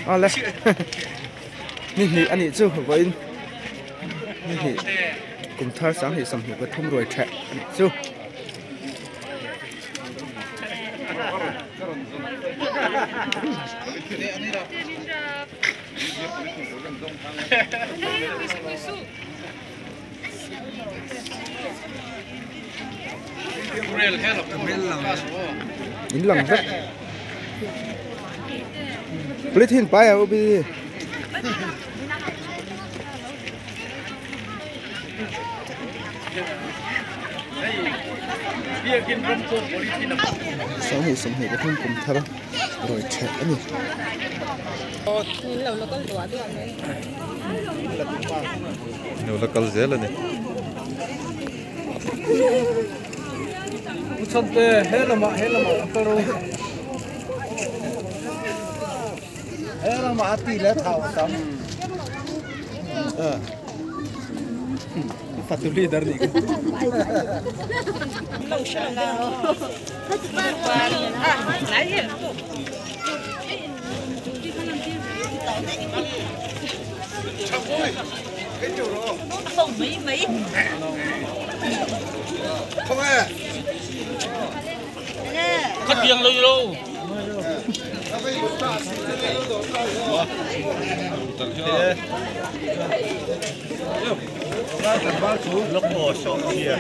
à lấy nị anh nị chú với nị cùng thar sáng thì sắm cái thùng rồi chạy chú những lần rất Plết hin bay à obi sáng thì cái thùng cùng thar rồi chạy anh nhiều là câu dễ lên này Sante hela ma pero hela ma ati le thao tam Fatul leader ni lâu sha la lại không mấy không à cắt riêng lâu lâu lúc hồ sổ kia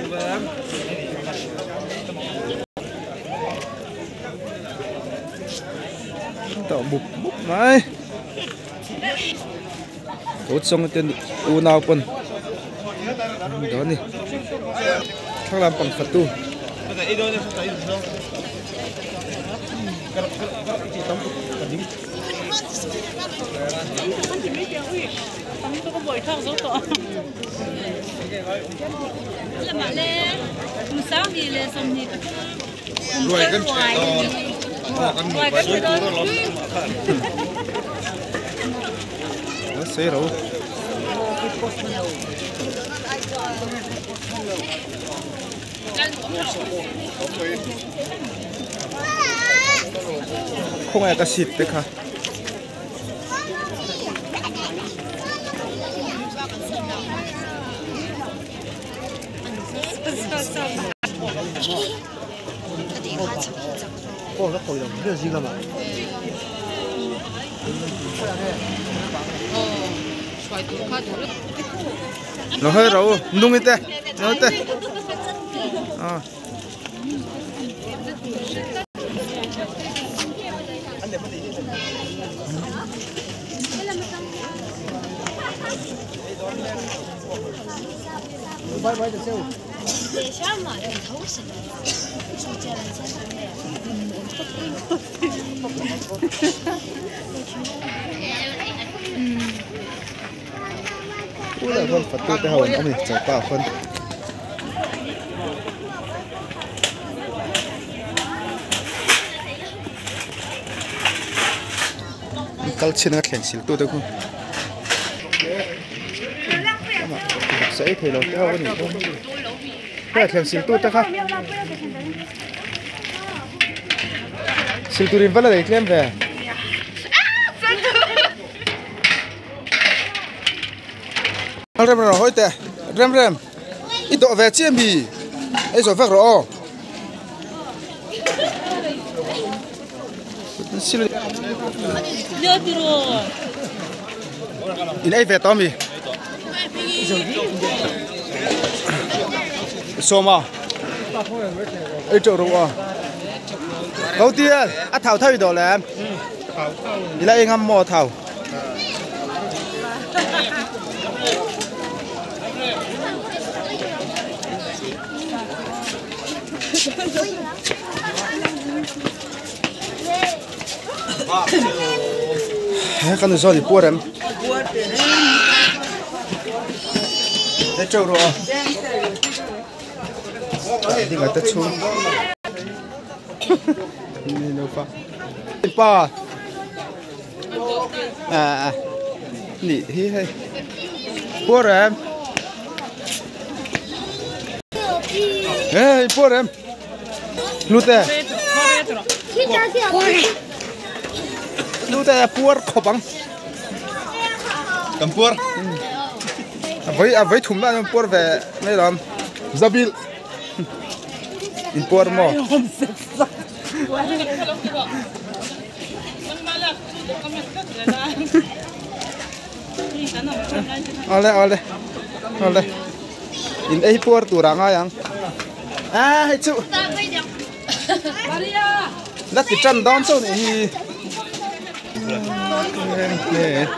tạo bục này tốt xong cái tên u nào quân đó nè khác làm bằng phật tu rồi cái nó xế rồi không ai ta xịt đấy cả cô nó khởi động cái gì cơ mà nó hơi rồi nung ít đấy nó đấy à bye bye được chưa để sao mà để thấu sự chú chơi là sao ui là hơn Phật tu cái hồn ông này chẳng bảo phân câu chuyện nó khen xíu tu được không sẽ thì nó cái hồn này không cái khen xíu tu ta không xíu tu đến vẫn là để xem về rem rồi hỏi tè rem ít độ về chiêm bì ấy rồi phát rõ xin nhớ từ rồi in ấy về tao mì số mà ấy chỗ rồi đầu tiên thảo thay đồ là em đi lại ngâm mò thảo cái này do gì bua em để trâu rồi đi ngay tới chỗ này đâu phải pa à nị hi hay bua em ê bua em lút chú ta puar khổ bằng cầm puar với thùng là puar về mấy làm zabil in puar mò ole in ấy puar tu rang ayang hay chú lát thì chân đón số này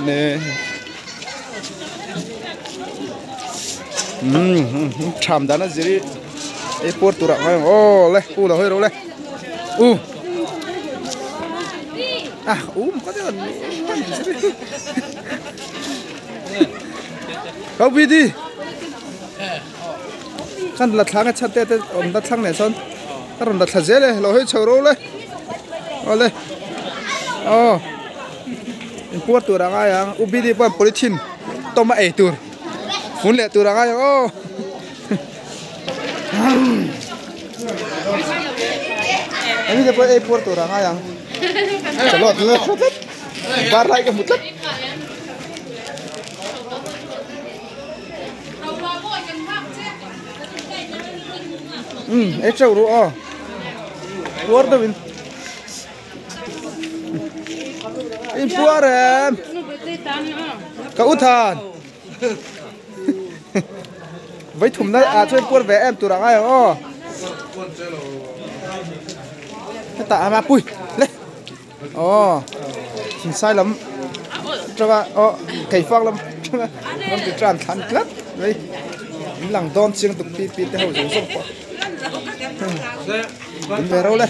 nè chạm đá nó gì ấy puar tu rang ayang lên là hơi rồi lên có thể cậu đi đi khăn lật thang cái chặt tê ôm đặt thang này son ta ôm đặt thật dễ này lo hơi chầu rô lên lên import tu đang ai ang ubi di pun polythene toma tur phun lệ tu đang ai anh đi pun import tu đang ai ang chalo tu bar lại cái một chút extra ru puar da win in puar em ka uthan với thùng này chơi puar về em tu rang ai tạ mà pui lên chính sai lắm cho ba cày phăng lắm nó bị tràn thắn lắm đấy lằng don chiêng tục pi pi theo giống sông quá đến về đâu đây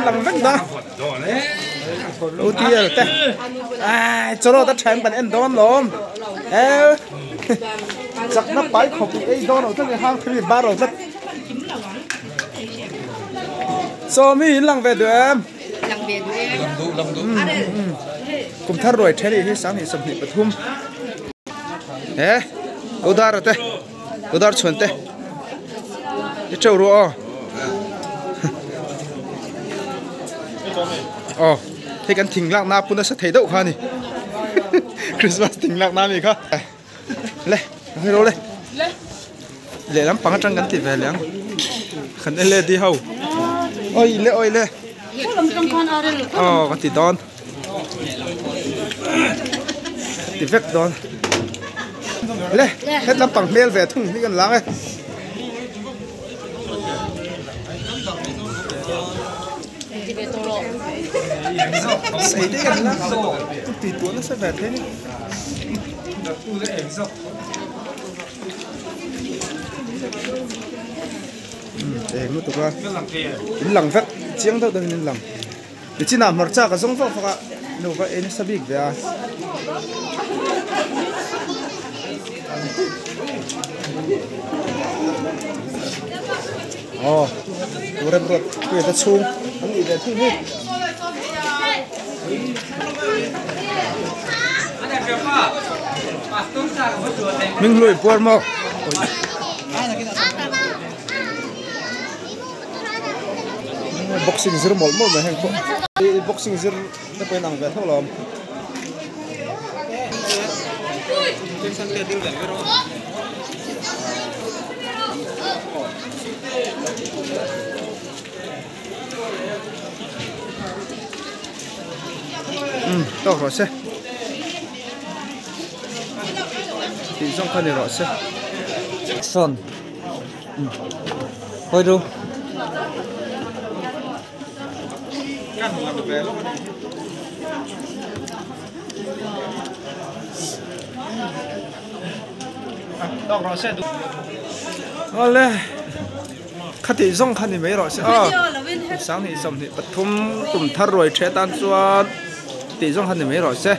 lằng vắt đó đầu tiên là cho nó ta chém bằng em don lắm chắc nó bái khóc ấy don ở trong cái hang thì ba rồi rất so mi lằng về được em cùng thắt rồi thế thì sáng thì sầm thì bật thum udar chuẩn te cái trâu rồi thế cái thỉnh lạc na pun sẽ thấy đâu khá nè Christmas thỉnh lạc na mi khá lên hơi đâu lên để lắm bằng trăng gắn thì về lắm khẩn lên đi hầu ôi lệ cái thì đón thì vét đón lên hết làm bằng mail về thùng đi gần láng ấy xây đấy gần láng tùy tuấn nó sẽ về thế này để nó tụi con lằng vét chiếng đâu đừng nên lằng để chỉ nào mở ra cái giống vợ phạ đâu vậy nó sẽ bị về udah berat, kita cung, ini dia tu ni. Mình lùi buồn mà. Boxing zero mol mol mà hàng boxing zero nó quay nằm về thôi lắm. Đâu rồi xe thì trong khăn này rồi xe son thôi đâu đâu rồi xe ole khát thì trong khăn này mấy rồi xe sáng thì sầm thì bật thum tụm thắt rồi chế tan xuân thì trong khăn này mấy rồi xe